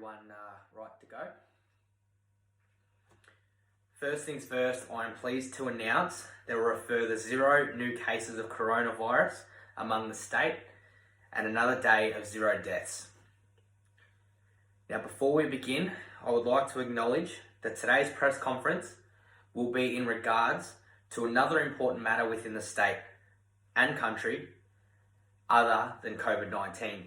everyone right to go. First things first, I am pleased to announce there were a further 0 new cases of coronavirus among the state and another day of 0 deaths. Now, before we begin, I would like to acknowledge that today's press conference will be in regards to another important matter within the state and country other than COVID-19.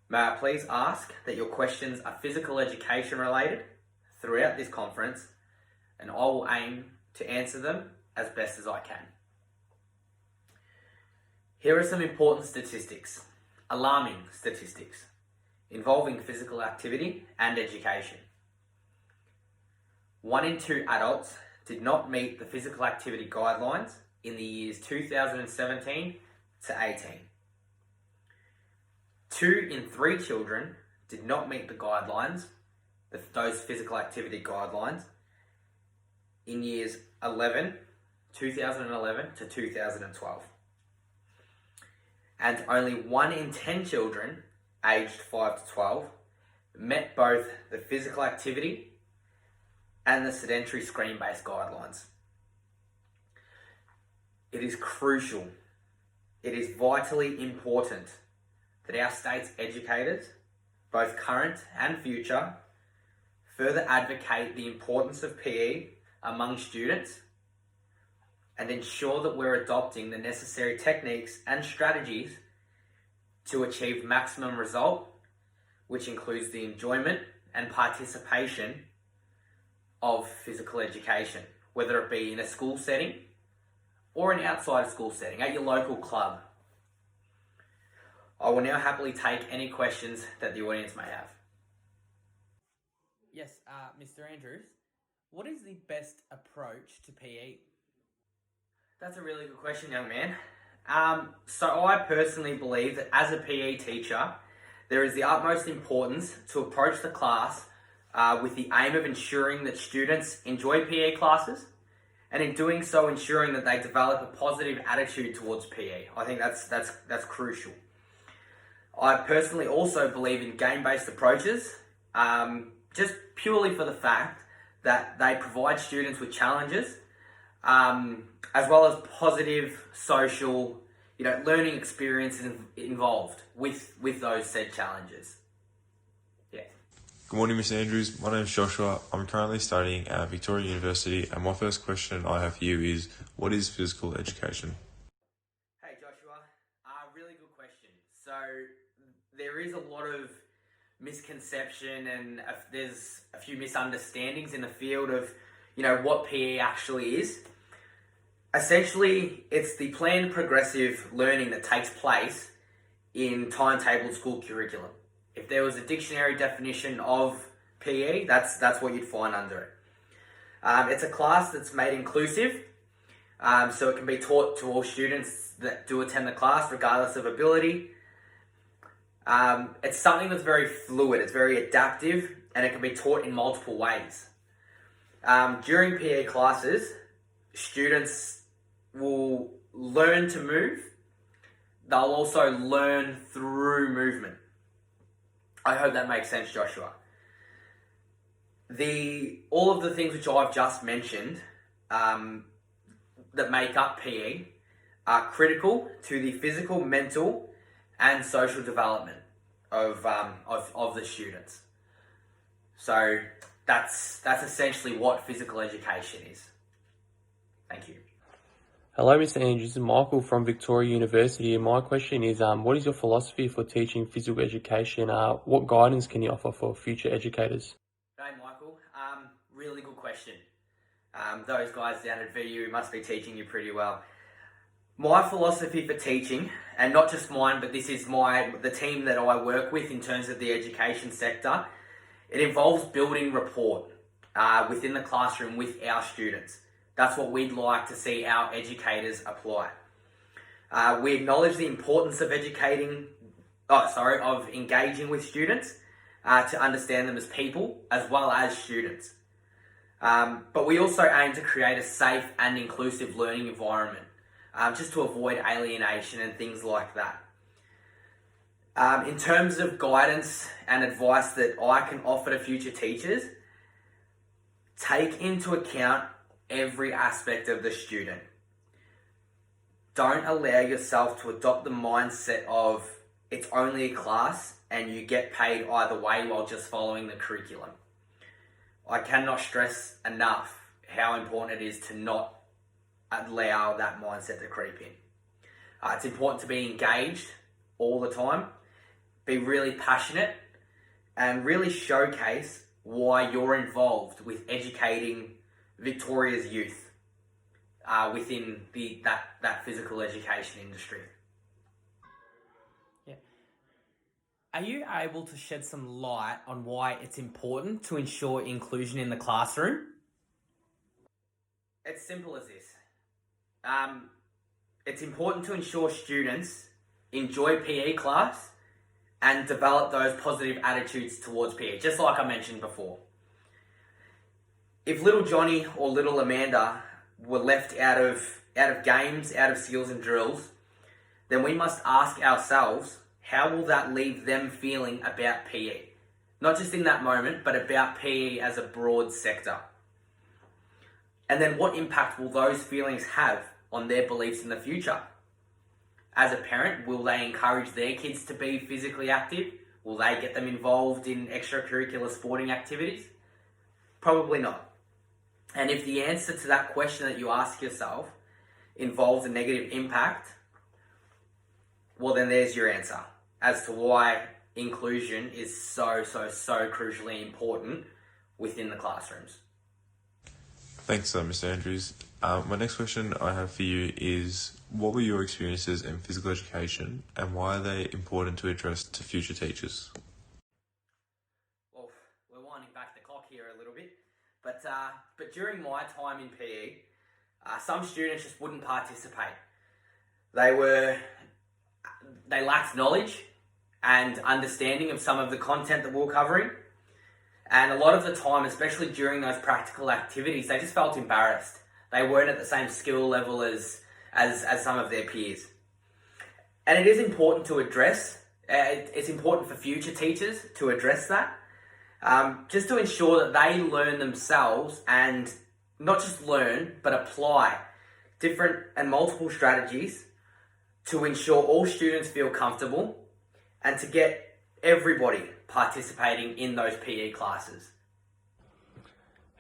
May I please ask that your questions are physical education related throughout this conference, and I will aim to answer them as best as I can. Here are some important statistics, alarming statistics, involving physical activity and education. 1 in 2 adults did not meet the physical activity guidelines in the years 2017 to 18. 2 in 3 children did not meet the guidelines, those physical activity guidelines, in years 2011 to 2012. And only 1 in 10 children aged 5 to 12 met both the physical activity and the sedentary screen-based guidelines. It is crucial, it is vitally important that our state's educators, both current and future, further advocate the importance of PE among students and ensure that we're adopting the necessary techniques and strategies to achieve maximum result, which includes the enjoyment and participation of physical education, whether it be in a school setting or an outside school setting, at your local club. I will now happily take any questions that the audience may have. Yes, Mr. Andrews, what is the best approach to PE? That's a really good question, young man. So I personally believe that as a PE teacher, there is the utmost importance to approach the class with the aim of ensuring that students enjoy PE classes, and in doing so, ensuring that they develop a positive attitude towards PE. I think that's crucial. I personally also believe in game-based approaches, just purely for the fact that they provide students with challenges, as well as positive social, learning experiences involved with those said challenges. Yeah. Good morning, Mr. Andrews. My name is Joshua. I'm currently studying at Victoria University, and my first question I have for you is, what is physical education? Hey, Joshua. Really good question. So there is a lot of misconception and there's a few misunderstandings in the field of, what PE actually is. Essentially, it's the planned progressive learning that takes place in timetabled school curriculum. If there was a dictionary definition of PE, that's what you'd find under it. It's a class that's made inclusive, so it can be taught to all students that do attend the class, regardless of ability. It's something that's very fluid, it's very adaptive, and it can be taught in multiple ways. During PE classes, students will learn to move. They'll also learn through movement. I hope that makes sense, Joshua. All of the things which I've just mentioned that make up PE are critical to the physical, mental, and social development of the students. So that's essentially what physical education is. Thank you. Hello, Mr. Andrews. This is Michael from Victoria University, and my question is, what is your philosophy for teaching physical education? What guidance can you offer for future educators? Hey, Michael. Really good question. Those guys down at VU must be teaching you pretty well. My philosophy for teaching, and not just mine, but this is the team that I work with in terms of the education sector, it involves building rapport within the classroom with our students. That's what we'd like to see our educators apply. We acknowledge the importance of engaging with students to understand them as people as well as students. But we also aim to create a safe and inclusive learning environment, just to avoid alienation and things like that. In terms of guidance and advice that I can offer to future teachers, take into account every aspect of the student. Don't allow yourself to adopt the mindset of it's only a class and you get paid either way while just following the curriculum. I cannot stress enough how important it is to not allow that mindset to creep in. It's important to be engaged all the time, be really passionate, and really showcase why you're involved with educating Victoria's youth within that physical education industry. Yeah. Are you able to shed some light on why it's important to ensure inclusion in the classroom? It's simple as this. It's important to ensure students enjoy PE class and develop those positive attitudes towards PE, just like I mentioned before. If little Johnny or little Amanda were left out of games, out of skills and drills, then we must ask ourselves, how will that leave them feeling about PE? Not just in that moment, but about PE as a broad sector. And then what impact will those feelings have on their beliefs in the future? As a parent, will they encourage their kids to be physically active? Will they get them involved in extracurricular sporting activities? Probably not. And if the answer to that question that you ask yourself involves a negative impact, well, then there's your answer as to why inclusion is so crucially important within the classrooms. Thanks, Mr. Andrews. My next question I have for you is, what were your experiences in physical education and why are they important to address to future teachers? Well, we're winding back the clock here a little bit, but during my time in PE, some students just wouldn't participate. They lacked knowledge and understanding of some of the content that we were covering. And a lot of the time, especially during those practical activities, they just felt embarrassed. They weren't at the same skill level as some of their peers. And it is important to address. It's important for future teachers to address that. Just to ensure that they learn themselves and not just learn, but apply different and multiple strategies to ensure all students feel comfortable and to get everybody participating in those PE classes.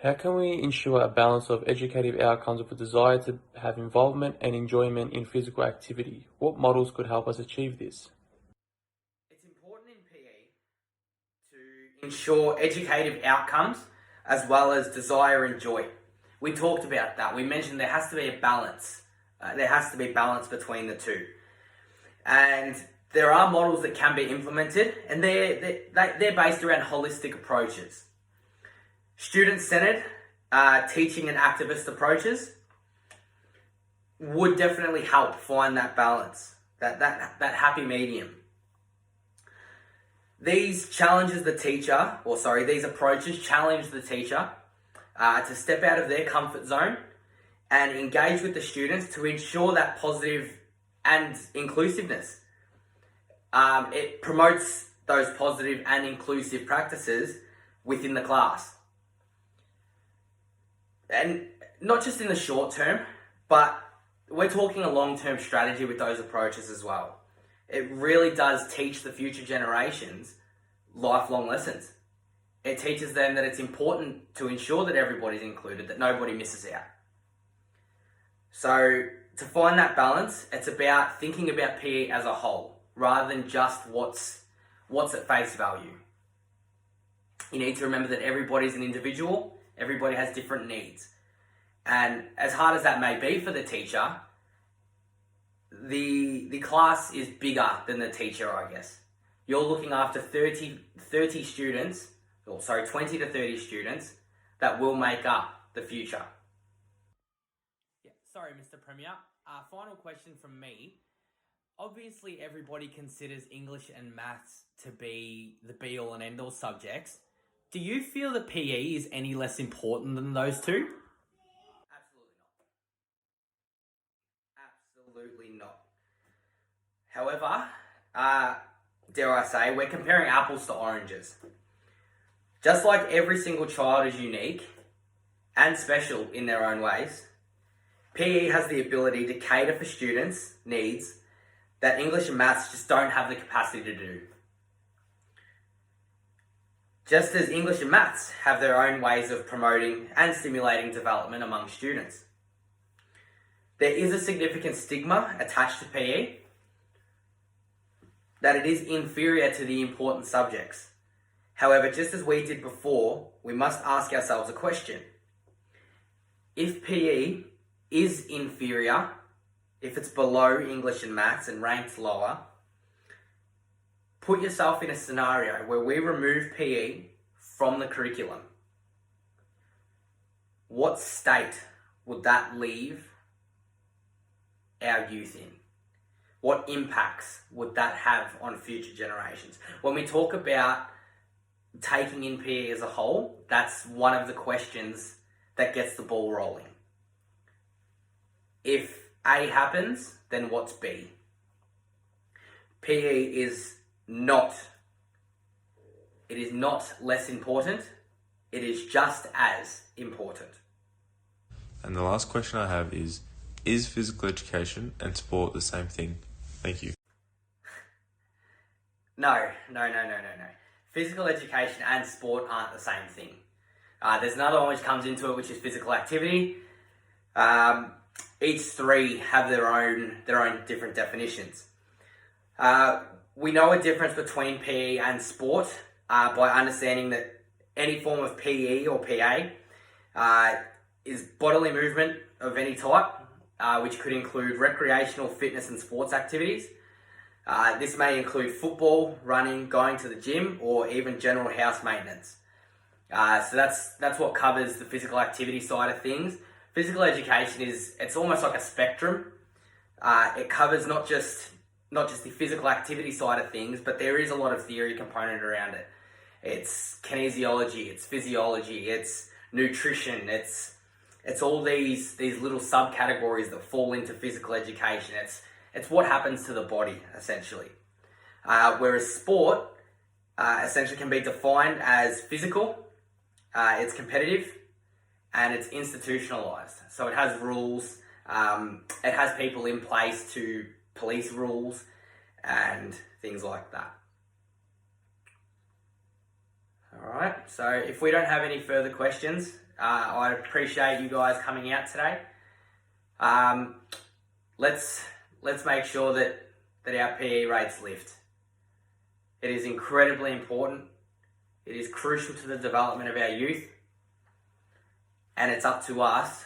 How can we ensure a balance of educative outcomes with a desire to have involvement and enjoyment in physical activity? What models could help us achieve this? It's important in PE to ensure educative outcomes as well as desire and joy. We talked about that. We mentioned there has to be a balance. There has to be balance between the two. And there are models that can be implemented, and they're based around holistic approaches. Student-centered teaching and activist approaches would definitely help find that balance, that happy medium. These approaches challenge the teacher to step out of their comfort zone and engage with the students to ensure that positive and inclusiveness. It promotes those positive and inclusive practices within the class. And not just in the short term, but we're talking a long-term strategy with those approaches as well. It really does teach the future generations lifelong lessons. It teaches them that it's important to ensure that everybody's included, that nobody misses out. So to find that balance, it's about thinking about PE as a whole, rather than just what's at face value. You need to remember that everybody's an individual, everybody has different needs. And as hard as that may be for the teacher, the class is bigger than the teacher, I guess. You're looking after 20 to 30 students that will make up the future. Yeah, sorry, Mr. Premier. Final question from me. Obviously, everybody considers English and maths to be the be-all and end-all subjects. Do you feel that PE is any less important than those two? Absolutely not. However, dare I say, we're comparing apples to oranges. Just like every single child is unique and special in their own ways, PE has the ability to cater for students' needs that English and maths just don't have the capacity to do. Just as English and maths have their own ways of promoting and stimulating development among students. There is a significant stigma attached to PE that it is inferior to the important subjects. However, just as we did before, we must ask ourselves a question. If PE is inferior, if it's below English and maths and ranked lower, put yourself in a scenario where we remove PE from the curriculum. What state would that leave our youth in? What impacts would that have on future generations? When we talk about taking in PE as a whole, that's one of the questions that gets the ball rolling. If A happens, then what's B? PE is not less important. It is just as important. And the last question I have is physical education and sport the same thing? Thank you. No. Physical education and sport aren't the same thing. There's another one which comes into it, which is physical activity. Each three have their own different definitions. We know a difference between PE and sport by understanding that any form of PE or PA is bodily movement of any type, which could include recreational, fitness and sports activities. This may include football, running, going to the gym, or even general house maintenance. So that's what covers the physical activity side of things. Physical education it's almost like a spectrum. It covers not just the physical activity side of things, but there is a lot of theory component around it. It's kinesiology, it's physiology, it's nutrition, it's all these little subcategories that fall into physical education. It's what happens to the body, essentially. Whereas sport essentially can be defined as physical, it's competitive, and it's institutionalized. So it has rules, it has people in place to police rules and things like that. Alright, so if we don't have any further questions, I appreciate you guys coming out today. Let's make sure that our PE rates lift. It is incredibly important. It is crucial to the development of our youth. And it's up to us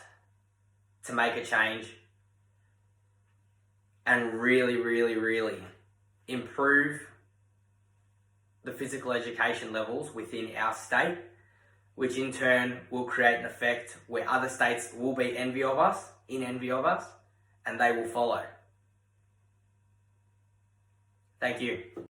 to make a change and really, really, really improve the physical education levels within our state, which in turn will create an effect where other states will be in envy of us, and they will follow. Thank you.